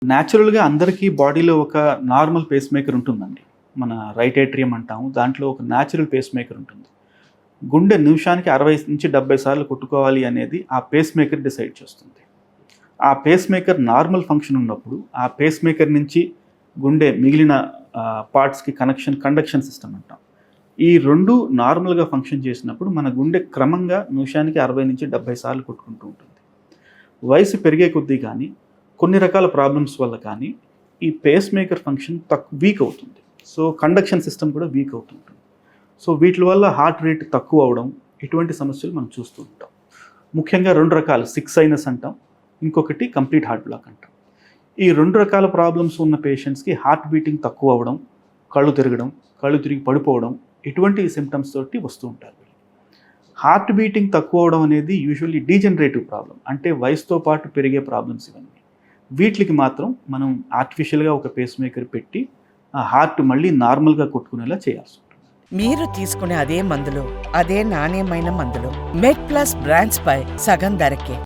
న్యాచురల్‌గా అందరికీ బాడీలో ఒక నార్మల్ పేస్ మేకర్ ఉంటుందండి. మన రైట్ ఏట్రియం అంటాము. దాంట్లో ఒక న్యాచురల్ పేస్ మేకర్ ఉంటుంది. గుండె నిమిషానికి 60-70 సార్లు కొట్టుకోవాలి అనేది ఆ పేస్ మేకర్ డిసైడ్ చేస్తుంది. ఆ పేస్ మేకర్ నార్మల్ ఫంక్షన్ ఉన్నప్పుడు, ఆ పేస్ మేకర్ నుంచి గుండె మిగిలిన పార్ట్స్‌కి కండక్షన్ సిస్టమ్ అంటాం. ఈ 2 నార్మల్‌గా ఫంక్షన్ చేసినప్పుడు మన గుండె క్రమంగా నిమిషానికి 60-70 సార్లు కొట్టుకుంటూ ఉంటుంది. వయసు పెరిగే కొద్దీ కానీ, కొన్ని రకాల ప్రాబ్లమ్స్ వల్ల కానీ ఈ పేస్ మేకర్ ఫంక్షన్ వీక్ అవుతుంది. సో కండక్షన్ సిస్టమ్ కూడా వీక్ అవుతుంటుంది. సో వీటి వల్ల హార్ట్ రేట్ తక్కువ అవడం, ఇటువంటి సమస్యలు మనం చూస్తూ ఉంటాం. ముఖ్యంగా 2 రకాలు సిక్ సైనస్ అంటాం, ఇంకొకటి కంప్లీట్ హార్ట్ బ్లాక్ అంటాం. ఈ 2 రకాల ప్రాబ్లమ్స్ ఉన్న పేషెంట్స్కి హార్ట్ బీటింగ్ తక్కువ అవ్వడం, కళ్ళు తిరిగి పడిపోవడం, ఇటువంటి సిమ్టమ్స్ తోటి వస్తూ ఉంటారు. హార్ట్ బీటింగ్ తక్కువ అవడం అనేది యూజువల్లీ డీజనరేటివ్ ప్రాబ్లం, అంటే వయసుతో పాటు పెరిగే ప్రాబ్లమ్స్ ఇవన్నీ. వీటికి మాత్రం మనం ఆర్టిఫిషియల్గా ఒక పేస్ మేకర్ పెట్టి ఆ హార్ట్ మళ్ళీ నార్మల్గా కొట్టుకునేలా చేయాల్సి ఉంటుంది. మీరు తీసుకునే అదే మందులు, అదే నాణ్యమైన మందులు మెడ్ ప్లస్ బ్రాండ్స్ పై సగం ధరకే.